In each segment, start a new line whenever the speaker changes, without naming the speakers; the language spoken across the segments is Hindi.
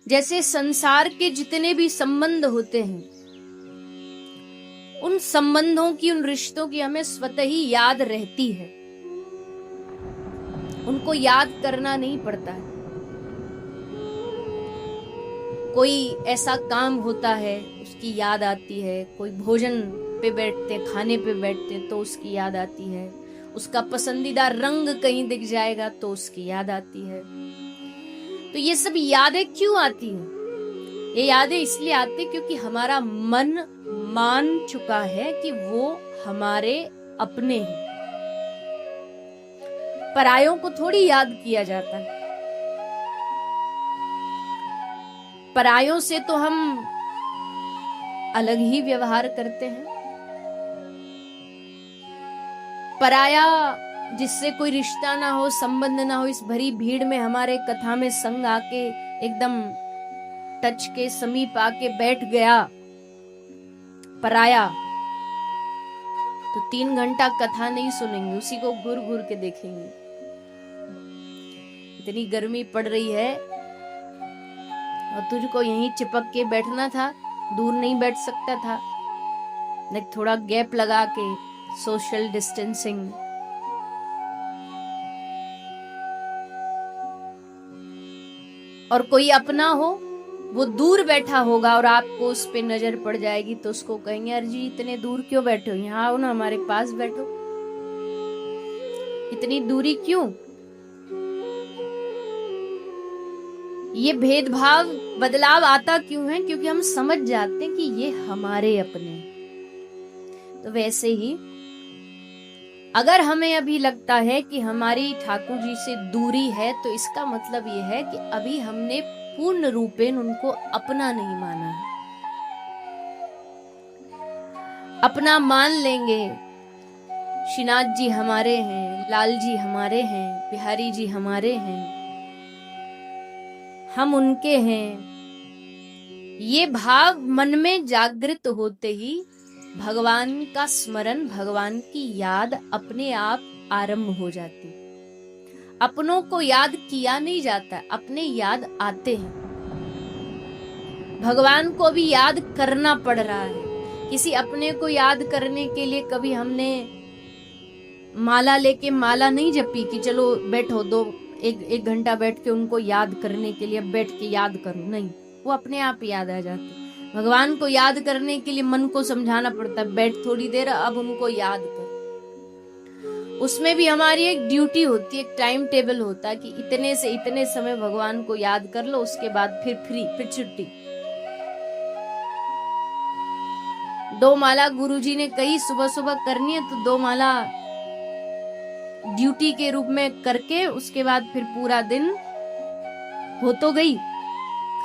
जैसे संसार के जितने भी संबंध होते हैं, उन संबंधों की, उन रिश्तों की हमें स्वतः ही याद रहती है, उनको याद करना नहीं पड़ता है। कोई ऐसा काम होता है उसकी याद आती है, कोई भोजन पे बैठते, खाने पे बैठते तो उसकी याद आती है, उसका पसंदीदा रंग कहीं दिख जाएगा तो उसकी याद आती है। तो ये सब यादें क्यों आती हैं? ये यादें इसलिए आती क्योंकि हमारा मन मान चुका है कि वो हमारे अपने हैं। परायों को थोड़ी याद किया जाता है। परायों से तो हम अलग ही व्यवहार करते हैं। पराया जिससे कोई रिश्ता ना हो, संबंध ना हो, इस भरी भीड़ में हमारे कथा में संग आके एकदम टच के समीप आके बैठ गया पराया, तो 3 घंटा कथा नहीं सुनेंगे, उसी को घूर घूर के देखेंगे। इतनी गर्मी पड़ रही है और तुझको यहीं चिपक के बैठना था, दूर नहीं बैठ सकता था? नहीं, थोड़ा गैप लगा के, सोशल डिस्टेंसिंग। और कोई अपना हो, वो दूर बैठा होगा और आपको उस पे नजर पड़ जाएगी तो उसको कहेंगे, अरे जी इतने दूर क्यों बैठे हो, यहाँ आओ ना, हमारे पास बैठो, इतनी दूरी क्यों? ये भेदभाव, बदलाव आता क्यों है? क्योंकि हम समझ जाते हैं कि ये हमारे अपने। तो वैसे ही अगर हमें अभी लगता है कि हमारी ठाकुर जी से दूरी है, तो इसका मतलब ये है कि अभी हमने पूर्ण रूपेण उनको अपना नहीं माना है। अपना मान लेंगे, श्रीनाथ जी हमारे हैं, लाल जी हमारे हैं, बिहारी जी हमारे हैं, हम उनके हैं, ये भाव मन में जागृत होते ही भगवान का स्मरण, भगवान की याद अपने आप आरंभ हो जाती। अपनों को याद किया नहीं जाता, अपने याद आते हैं। भगवान को भी याद करना पड़ रहा है। किसी अपने को याद करने के लिए कभी हमने माला लेके माला नहीं जपी कि चलो बैठो, एक घंटा बैठ के उनको याद करने के लिए बैठ के याद करो, नहीं, वो अपने आप याद आ जाते। भगवान को याद करने के लिए मन को समझाना पड़ता है, बैठ थोड़ी देर, अब उनको याद कर। उसमें भी हमारी एक ड्यूटी होती है, एक टाइम टेबल होता है कि इतने से इतने समय भगवान को याद कर लो, उसके बाद फिर फ्री, फिर छुट्टी। 2 माला गुरुजी ने कही सुबह सुबह करनी है, तो 2 माला ड्यूटी के रूप में करके उसके बाद फिर पूरा दिन हो तो गई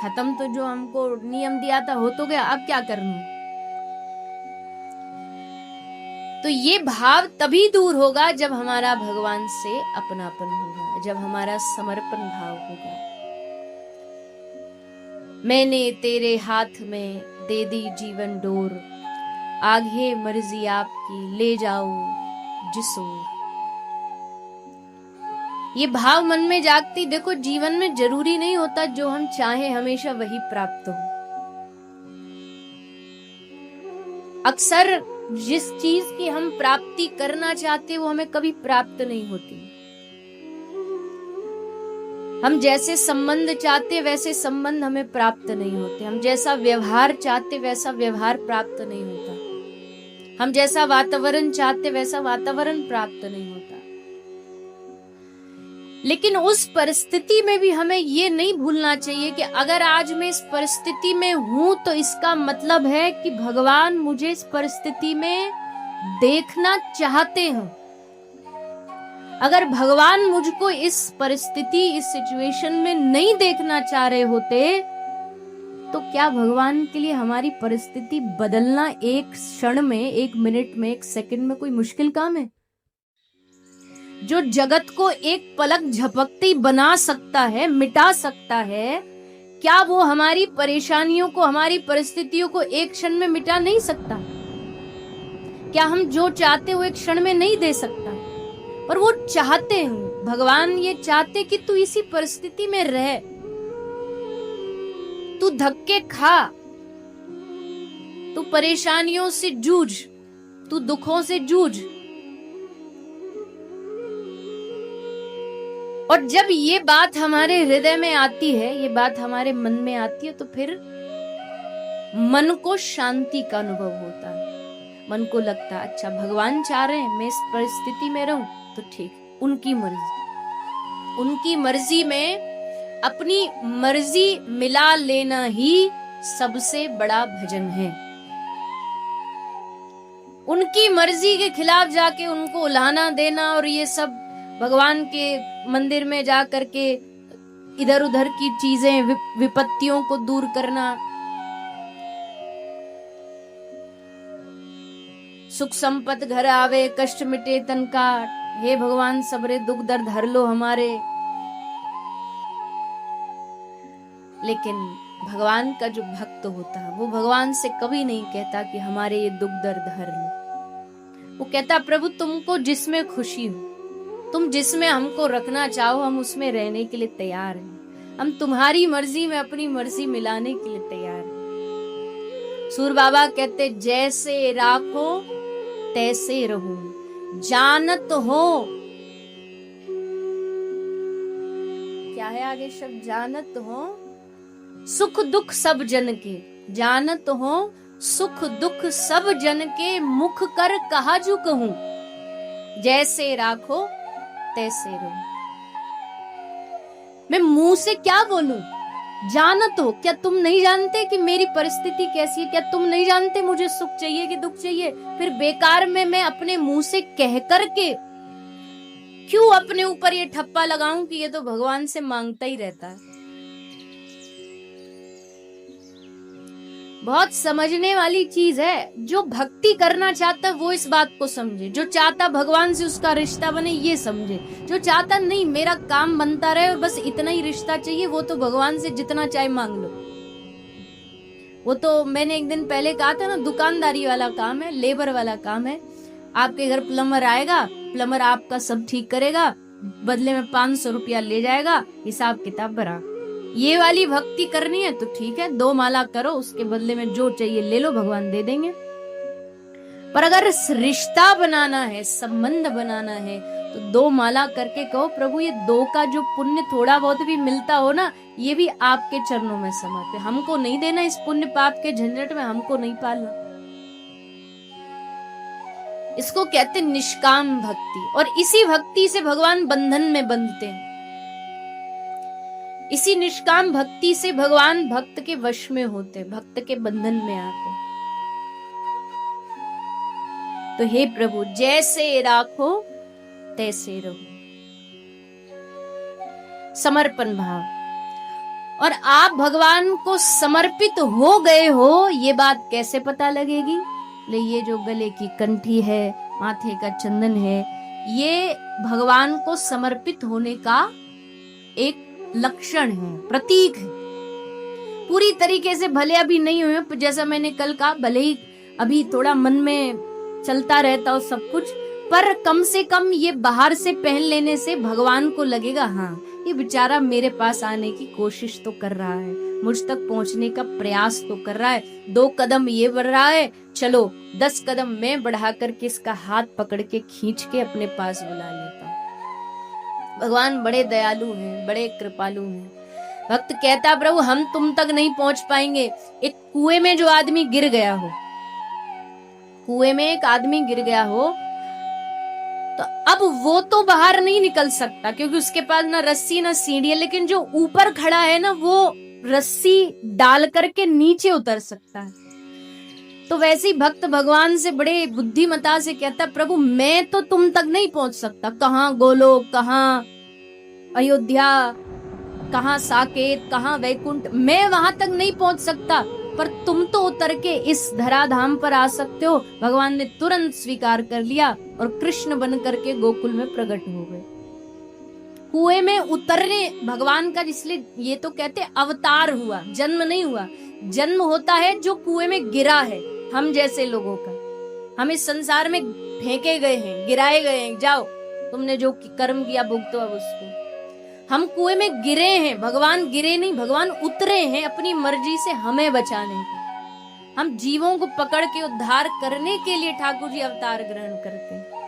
खत्म, तो जो हमको नियम दिया था हो तो गया, अब क्या करना। तो ये भाव तभी दूर होगा जब हमारा भगवान से अपनापन होगा, जब हमारा समर्पण भाव होगा। मैंने तेरे हाथ में दे दी जीवन डोर, आगे मर्जी आपकी ले जाओ जिस ओर। ये भाव मन में जागती, देखो जीवन में जरूरी नहीं होता जो हम चाहें हमेशा वही प्राप्त हो। अक्सर जिस चीज की हम प्राप्ति करना चाहते वो हमें कभी प्राप्त नहीं होती। हम जैसे संबंध चाहते वैसे संबंध हमें प्राप्त नहीं होते। हम जैसा व्यवहार चाहते वैसा व्यवहार प्राप्त नहीं होता। हम जैसा वातावरण चाहते वैसा वातावरण प्राप्त नहीं होता। लेकिन उस परिस्थिति में भी हमें ये नहीं भूलना चाहिए कि अगर आज मैं इस परिस्थिति में हूं तो इसका मतलब है कि भगवान मुझे इस परिस्थिति में देखना चाहते हैं। अगर भगवान मुझको इस परिस्थिति, इस सिचुएशन में नहीं देखना चाह रहे होते तो क्या भगवान के लिए हमारी परिस्थिति बदलना एक क्षण में, एक मिनट में, एक सेकंड में कोई मुश्किल काम है? जो जगत को एक पलक झपकते ही बना सकता है, मिटा सकता है, क्या वो हमारी परेशानियों को, हमारी परिस्थितियों को एक क्षण में मिटा नहीं सकता? क्या हम जो चाहते वो एक क्षण में नहीं दे सकता? पर वो चाहते हैं, भगवान ये चाहते कि तू इसी परिस्थिति में रह। तू धक्के खा, तू परेशानियों से जूझ, तू दुखों से जूझ। और जब ये बात हमारे हृदय में आती है, ये बात हमारे मन में आती है, तो फिर मन को शांति का अनुभव होता है। मन को लगता है अच्छा भगवान चाह रहे हैं मैं इस परिस्थिति में रहूं तो ठीक, उनकी मर्जी। उनकी मर्जी में अपनी मर्जी मिला लेना ही सबसे बड़ा भजन है। उनकी मर्जी के खिलाफ जाके उनको उलाहना देना और ये सब भगवान के मंदिर में जा करके इधर उधर की चीजें, विपत्तियों को दूर करना, सुख संपत घर आवे कष्ट मिटे तन का, हे भगवान सबरे दुख दर्द हर लो हमारे। लेकिन भगवान का जो भक्त होता है वो भगवान से कभी नहीं कहता कि हमारे ये दुख दर्द हर लो। वो कहता प्रभु तुमको जिसमें खुशी हो, तुम जिसमें हमको रखना चाहो, हम उसमें रहने के लिए तैयार हैं। हम तुम्हारी मर्जी में अपनी मर्जी मिलाने के लिए तैयार हैं। सूर बाबा कहते जैसे राखो तैसे रहो, जानत हो, क्या है आगे शब्द, जानत हो सुख दुख सब जन के, जानत हो सुख दुख सब जन के, मुख कर कहा जू कहूं, जैसे राखो तैसे रहो। मैं मुंह से क्या बोलूं, जानत हो, क्या तुम नहीं जानते कि मेरी परिस्थिति कैसी है? क्या तुम नहीं जानते मुझे सुख चाहिए कि दुख चाहिए? फिर बेकार में मैं अपने मुंह से कह करके क्यों अपने ऊपर ये ठप्पा लगाऊं कि ये तो भगवान से मांगता ही रहता है। बहुत समझने वाली चीज है। जो भक्ति करना चाहता वो इस बात को समझे, जो चाहता भगवान से उसका रिश्ता बने ये समझे, जो चाहता नहीं मेरा काम बनता रहे और बस इतना ही रिश्ता चाहिए, वो तो भगवान से जितना चाहे मांग लो। वो तो मैंने एक दिन पहले कहा था ना, दुकानदारी वाला काम है, लेबर वाला काम है। आपके घर प्लम्बर आएगा, प्लम्बर आपका सब ठीक करेगा, बदले में 500 रुपया ले जाएगा, हिसाब किताब बरा। ये वाली भक्ति करनी है तो ठीक है, 2 माला करो, उसके बदले में जो चाहिए ले लो, भगवान दे देंगे। पर अगर रिश्ता बनाना है, संबंध बनाना है, तो 2 माला करके कहो प्रभु ये 2 का जो पुण्य थोड़ा बहुत भी मिलता हो ना, ये भी आपके चरणों में समर्पित, हमको नहीं देना, इस पुण्य पाप के झंझट में हमको नहीं पालना। इसको कहते निष्काम भक्ति। और इसी भक्ति से भगवान बंधन में बंधते हैं। इसी निष्काम भक्ति से भगवान भक्त के वश में होते, भक्त के बंधन में आते। तो हे प्रभु जैसे राखो तैसे रहो, समर्पण भाव। और आप भगवान को समर्पित हो गए हो, ये बात कैसे पता लगेगी? ले ये जो गले की कंठी है, माथे का चंदन है, ये भगवान को समर्पित होने का एक लक्षण है, प्रतीक है। पूरी तरीके से भले अभी नहीं हुए, जैसा मैंने कल कहा, भले ही अभी थोड़ा मन में चलता रहता हो सब कुछ, पर कम से कम ये बाहर से पहन लेने से भगवान को लगेगा हाँ ये बेचारा मेरे पास आने की कोशिश तो कर रहा है, मुझ तक पहुंचने का प्रयास तो कर रहा है, 2 कदम ये बढ़ रहा है, चलो 10 कदम मैं बढ़ा करके इसका हाथ पकड़ के खींच के अपने पास बुला लेता हूँ। भगवान बड़े दयालु हैं, बड़े कृपालु हैं। भक्त कहता प्रभु हम तुम तक नहीं पहुंच पाएंगे। एक कुएं में जो आदमी गिर गया हो, कुएं में एक आदमी गिर गया हो, तो अब वो तो बाहर नहीं निकल सकता क्योंकि उसके पास ना रस्सी ना सीढ़ी है, लेकिन जो ऊपर खड़ा है ना वो रस्सी डाल करके नीचे उतर सकता है। तो वैसे ही भक्त भगवान से बड़े बुद्धिमता से कहता प्रभु मैं तो तुम तक नहीं पहुंच सकता, कहाँ गोलोक, कहाँ अयोध्या, कहाँ साकेत, कहाँ वैकुंठ, मैं वहां तक नहीं पहुंच सकता, पर तुम तो उतर के इस धराधाम पर आ सकते हो। भगवान ने तुरंत स्वीकार कर लिया और कृष्ण बन करके गोकुल में प्रकट हो गए। कुएं में उतरने भगवान का, इसलिए ये तो कहते अवतार हुआ, जन्म नहीं हुआ। जन्म होता है जो कुएं में गिरा है, हम जैसे लोगों का। हम इस संसार में फेंके गए हैं, गिराए गए हैं, जाओ तुमने जो कर्म किया भुगतो अब उसको। हम कुएं में गिरे हैं, भगवान गिरे नहीं, भगवान उतरे हैं अपनी मर्जी से हमें बचाने के। हम जीवों को पकड़ के उद्धार करने के लिए ठाकुर जी अवतार ग्रहण करते हैं।